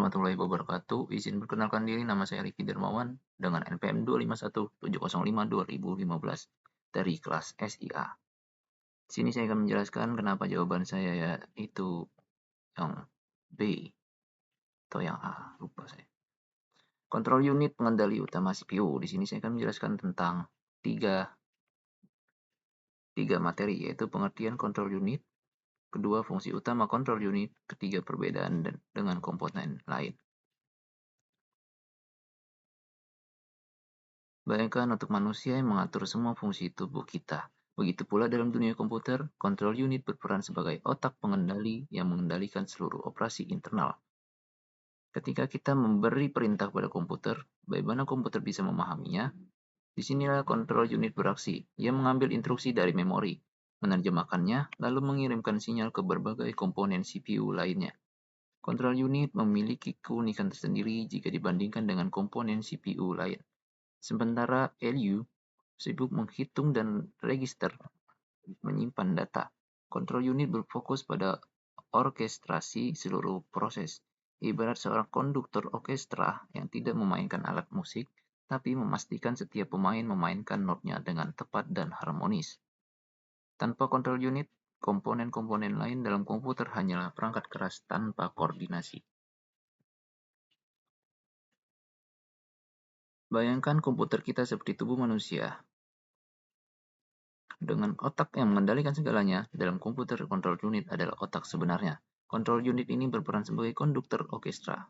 warahmatullahi wabarakatuh. Izin perkenalkan diri, nama saya Riki Dermawan dengan NPM 251705-2015 dari kelas SIA. Di sini saya akan menjelaskan kenapa jawaban saya yaitu yang B atau yang A, lupa saya. Kontrol unit pengendali utama CPU. Di sini saya akan menjelaskan tentang tiga materi, yaitu pengertian kontrol unit, kedua fungsi utama kontrol unit, ketiga perbedaan dengan komponen lain. Bayangkan untuk manusia yang mengatur semua fungsi tubuh kita. Begitu pula dalam dunia komputer, kontrol unit berperan sebagai otak pengendali yang mengendalikan seluruh operasi internal. Ketika kita memberi perintah pada komputer, bagaimana komputer bisa memahaminya? Disinilah kontrol unit beraksi. Ia mengambil instruksi dari memori, menerjemahkannya, lalu mengirimkan sinyal ke berbagai komponen CPU lainnya. Kontrol unit memiliki keunikan tersendiri jika dibandingkan dengan komponen CPU lain. Sementara LU sibuk menghitung dan register, menyimpan data. Kontrol unit berfokus pada orkestrasi seluruh proses, ibarat seorang konduktor orkestra yang tidak memainkan alat musik, tapi memastikan setiap pemain memainkan notnya dengan tepat dan harmonis. Tanpa kontrol unit, komponen-komponen lain dalam komputer hanyalah perangkat keras tanpa koordinasi. Bayangkan komputer kita seperti tubuh manusia. Dengan otak yang mengendalikan segalanya, dalam komputer kontrol unit adalah otak sebenarnya. Kontrol unit ini berperan sebagai konduktor orkestra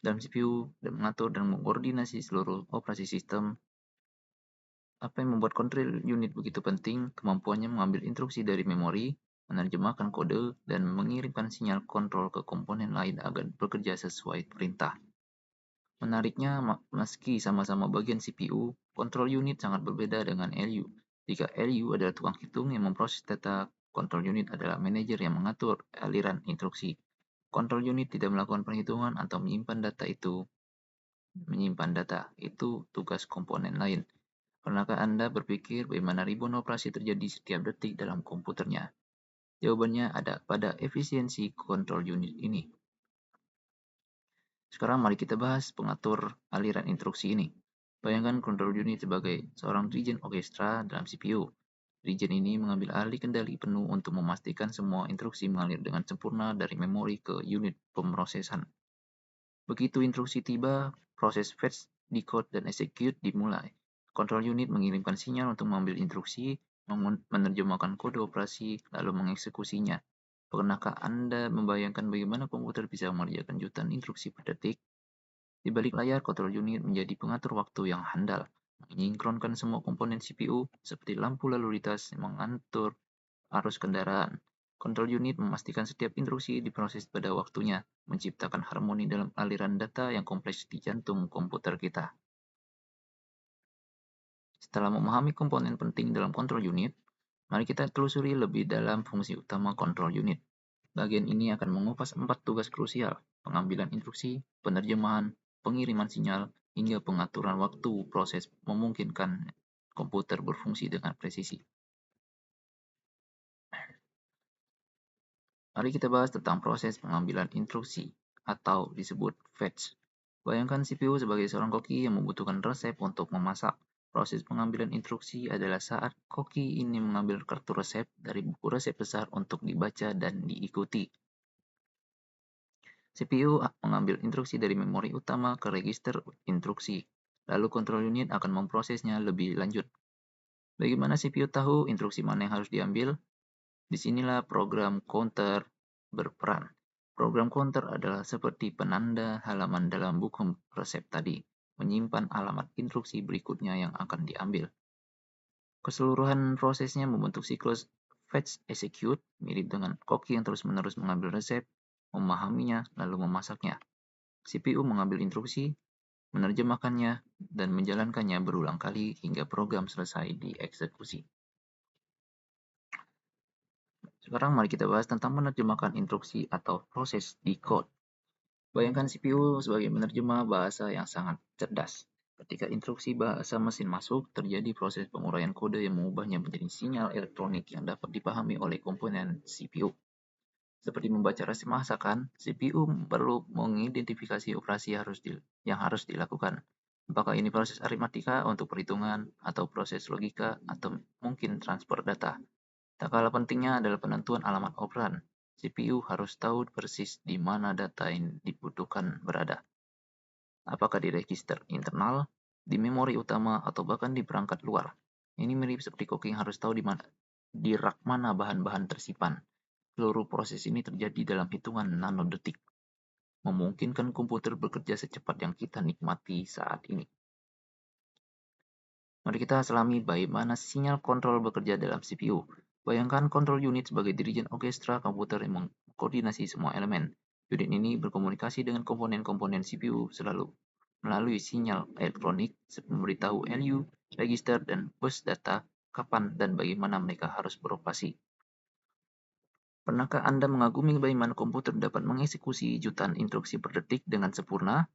dalam CPU dan mengatur dan mengkoordinasi seluruh operasi sistem. Apa yang membuat kontrol unit begitu penting? Kemampuannya mengambil instruksi dari memori, menerjemahkan kode, dan mengirimkan sinyal kontrol ke komponen lain agar bekerja sesuai perintah. Menariknya, meski sama-sama bagian CPU, kontrol unit sangat berbeda dengan LU. Jika LU adalah tukang hitung yang memproses data, kontrol unit adalah manajer yang mengatur aliran instruksi. Kontrol unit tidak melakukan perhitungan atau menyimpan data. Itu tugas komponen lain. Pernahkah Anda berpikir bagaimana ribuan operasi terjadi setiap detik dalam komputernya? Jawabannya ada pada efisiensi kontrol unit ini. Sekarang mari kita bahas pengatur aliran instruksi ini. Bayangkan kontrol unit sebagai seorang dirijen orkestra dalam CPU. Dirijen ini mengambil alih kendali penuh untuk memastikan semua instruksi mengalir dengan sempurna dari memori ke unit pemrosesan. Begitu instruksi tiba, proses fetch, decode, dan execute dimulai. Kontrol unit mengirimkan sinyal untuk mengambil instruksi, menerjemahkan kode operasi, lalu mengeksekusinya. Pernahkah Anda membayangkan bagaimana komputer bisa mengerjakan jutaan instruksi per detik? Di balik layar, kontrol unit menjadi pengatur waktu yang handal, menyinkronkan semua komponen CPU seperti lampu lalu lintas yang mengatur arus kendaraan. Kontrol unit memastikan setiap instruksi diproses pada waktunya, menciptakan harmoni dalam aliran data yang kompleks di jantung komputer kita. Setelah memahami komponen penting dalam kontrol unit, mari kita telusuri lebih dalam fungsi utama kontrol unit. Bagian ini akan mengupas 4 tugas krusial: pengambilan instruksi, penerjemahan, pengiriman sinyal, hingga pengaturan waktu proses memungkinkan komputer berfungsi dengan presisi. Mari kita bahas tentang proses pengambilan instruksi atau disebut fetch. Bayangkan CPU sebagai seorang koki yang membutuhkan resep untuk memasak. Proses pengambilan instruksi adalah saat koki ini mengambil kartu resep dari buku resep besar untuk dibaca dan diikuti. CPU mengambil instruksi dari memori utama ke register instruksi, lalu kontrol unit akan memprosesnya lebih lanjut. Bagaimana CPU tahu instruksi mana yang harus diambil? Disinilah program counter berperan. Program counter adalah seperti penanda halaman dalam buku resep tadi, menyimpan alamat instruksi berikutnya yang akan diambil. Keseluruhan prosesnya membentuk siklus fetch execute, mirip dengan koki yang terus-menerus mengambil resep, memahaminya, lalu memasaknya. CPU mengambil instruksi, menerjemahkannya, dan menjalankannya berulang kali hingga program selesai dieksekusi. Sekarang mari kita bahas tentang menerjemahkan instruksi atau proses decode. Bayangkan CPU sebagai penerjemah bahasa yang sangat cerdas. Ketika instruksi bahasa mesin masuk, terjadi proses penguraian kode yang mengubahnya menjadi sinyal elektronik yang dapat dipahami oleh komponen CPU. Seperti membaca resep masakan, CPU perlu mengidentifikasi operasi yang harus dilakukan. Apakah ini proses aritmatika untuk perhitungan, atau proses logika, atau mungkin transfer data. Tak kalah pentingnya adalah penentuan alamat operan. CPU harus tahu persis di mana data yang dibutuhkan berada. Apakah di register internal, di memori utama, atau bahkan di perangkat luar. Ini mirip seperti cooking harus tahu di rak mana bahan-bahan tersimpan. Seluruh proses ini terjadi dalam hitungan nanodetik, memungkinkan komputer bekerja secepat yang kita nikmati saat ini. Mari kita selami bagaimana sinyal kontrol bekerja dalam CPU. Bayangkan kontrol unit sebagai dirijen orkestra komputer yang mengkoordinasi semua elemen. Unit ini berkomunikasi dengan komponen-komponen CPU selalu melalui sinyal elektronik memberitahu LU, register, dan bus data kapan dan bagaimana mereka harus beroperasi. Pernahkah Anda mengagumi bagaimana komputer dapat mengeksekusi jutaan instruksi per detik dengan sempurna?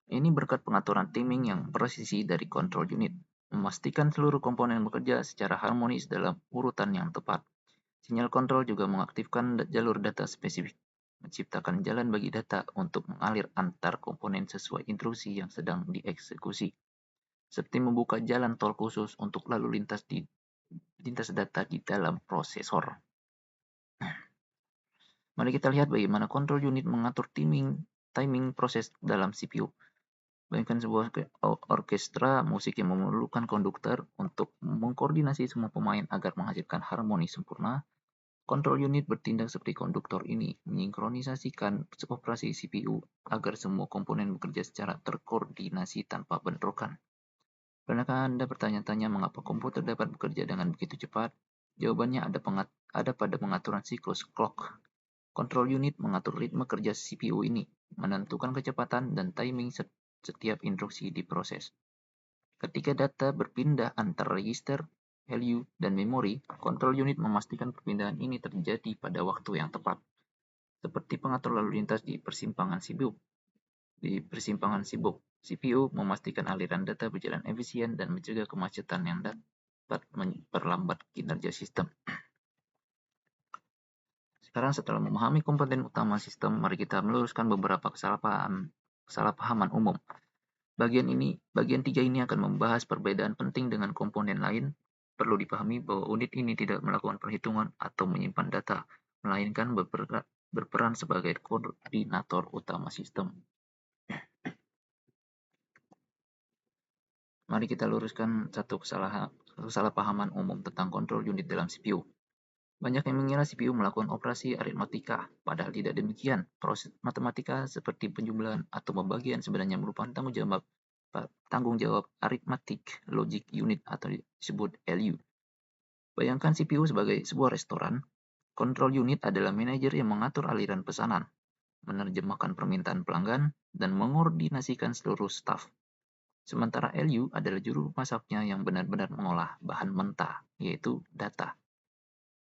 Ini berkat pengaturan timing yang presisi dari control unit, memastikan seluruh komponen bekerja secara harmonis dalam urutan yang tepat. Sinyal kontrol juga mengaktifkan jalur data spesifik, menciptakan jalan bagi data untuk mengalir antar komponen sesuai instruksi yang sedang dieksekusi, seperti membuka jalan tol khusus untuk lalu lintas data di dalam prosesor. Mari kita lihat bagaimana kontrol unit mengatur timing proses dalam CPU. Bayangkan sebuah orkestra musik yang memerlukan konduktor untuk mengkoordinasi semua pemain agar menghasilkan harmoni sempurna. Kontrol unit bertindak seperti konduktor ini, mensinkronisasikan operasi CPU agar semua komponen bekerja secara terkoordinasi tanpa bentrokan. Pernahkah Anda bertanya-tanya mengapa komputer dapat bekerja dengan begitu cepat? Jawabannya ada pada pengaturan siklus clock. Kontrol unit mengatur ritme kerja CPU ini, menentukan kecepatan dan timing setiap instruksi diproses. Ketika data berpindah antar register, LU, dan memori, kontrol unit memastikan perpindahan ini terjadi pada waktu yang tepat. Seperti pengatur lalu lintas di persimpangan sibuk. CPU memastikan aliran data berjalan efisien dan mencegah kemacetan yang dapat memperlambat kinerja sistem. Sekarang setelah memahami komponen utama sistem, mari kita meluruskan beberapa kesalahpahaman umum. Bagian 3 ini akan membahas perbedaan penting dengan komponen lain. Perlu dipahami bahwa unit ini tidak melakukan perhitungan atau menyimpan data, melainkan berperan sebagai koordinator utama sistem. Mari kita luruskan satu kesalahpahaman umum tentang kontrol unit dalam CPU. Banyak yang mengira CPU melakukan operasi aritmatika, padahal tidak demikian. Proses matematika seperti penjumlahan atau pembagian sebenarnya merupakan tanggung jawab aritmatik logic unit atau disebut LU. Bayangkan CPU sebagai sebuah restoran. Control unit adalah manajer yang mengatur aliran pesanan, menerjemahkan permintaan pelanggan, dan mengordinasikan seluruh staf. Sementara LU adalah juru masaknya yang benar-benar mengolah bahan mentah, yaitu data.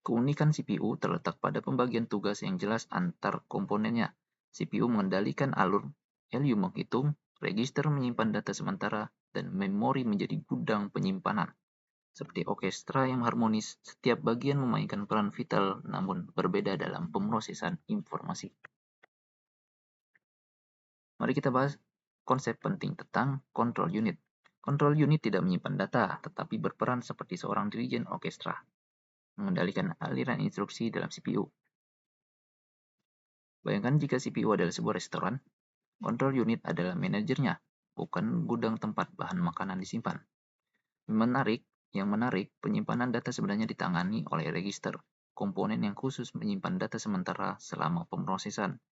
Keunikan CPU terletak pada pembagian tugas yang jelas antar komponennya. CPU mengendalikan alur, LU menghitung, register menyimpan data sementara, dan memori menjadi gudang penyimpanan. Seperti orkestra yang harmonis, setiap bagian memainkan peran vital namun berbeda dalam pemrosesan informasi. Mari kita bahas konsep penting tentang control unit. Control unit tidak menyimpan data, tetapi berperan seperti seorang dirijen orkestra, mengendalikan aliran instruksi dalam CPU. Bayangkan jika CPU adalah sebuah restoran, control unit adalah manajernya, bukan gudang tempat bahan makanan disimpan. Yang menarik, penyimpanan data sebenarnya ditangani oleh register, komponen yang khusus menyimpan data sementara selama pemrosesan.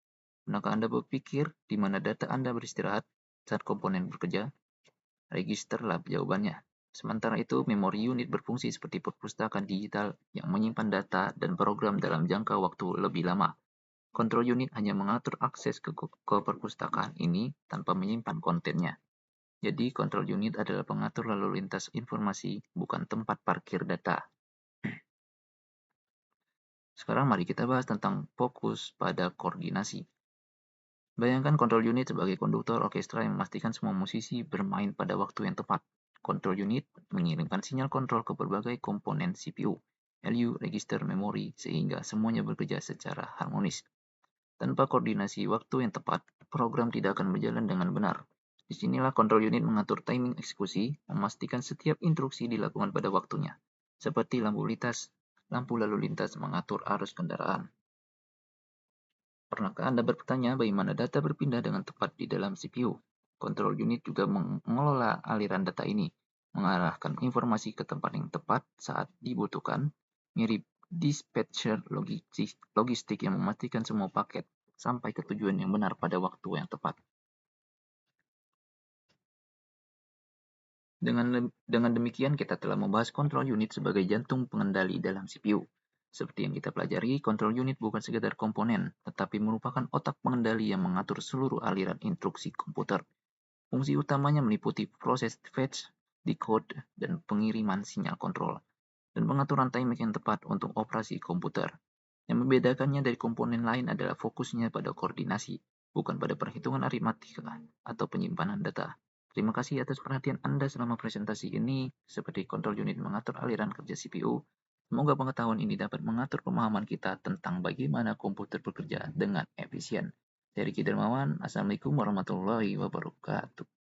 Pernahkah Anda berpikir di mana data Anda beristirahat saat komponen bekerja? Register lah jawabannya. Sementara itu, memori unit berfungsi seperti perpustakaan digital yang menyimpan data dan program dalam jangka waktu lebih lama. Control unit hanya mengatur akses ke perpustakaan ini tanpa menyimpan kontennya. Jadi, control unit adalah pengatur lalu lintas informasi, bukan tempat parkir data. Sekarang mari kita bahas tentang fokus pada koordinasi. Bayangkan control unit sebagai konduktor orkestra yang memastikan semua musisi bermain pada waktu yang tepat. Control unit mengirimkan sinyal kontrol ke berbagai komponen CPU. value, register, memori, sehingga semuanya bekerja secara harmonis. Tanpa koordinasi waktu yang tepat, program tidak akan berjalan dengan benar. Disinilah control unit mengatur timing eksekusi, memastikan setiap instruksi dilakukan pada waktunya, seperti lampu lalu lintas mengatur arus kendaraan. Pernahkah Anda bertanya bagaimana data berpindah dengan tepat di dalam CPU? Control unit juga mengelola aliran data ini, mengarahkan informasi ke tempat yang tepat saat dibutuhkan, mirip dispatcher logistik yang memastikan semua paket sampai ke tujuan yang benar pada waktu yang tepat. Dengan demikian, kita telah membahas control unit sebagai jantung pengendali dalam CPU. Seperti yang kita pelajari, control unit bukan sekedar komponen, tetapi merupakan otak pengendali yang mengatur seluruh aliran instruksi komputer. Fungsi utamanya meliputi proses fetch, decode, dan pengiriman sinyal kontrol, dan pengaturan timing yang tepat untuk operasi komputer. Yang membedakannya dari komponen lain adalah fokusnya pada koordinasi, bukan pada perhitungan aritmatika atau penyimpanan data. Terima kasih atas perhatian Anda selama presentasi ini, seperti kontrol unit mengatur aliran kerja CPU. Semoga pengetahuan ini dapat mengatur pemahaman kita tentang bagaimana komputer bekerja dengan efisien. Dari Ki Dermawan, Assalamualaikum warahmatullahi wabarakatuh.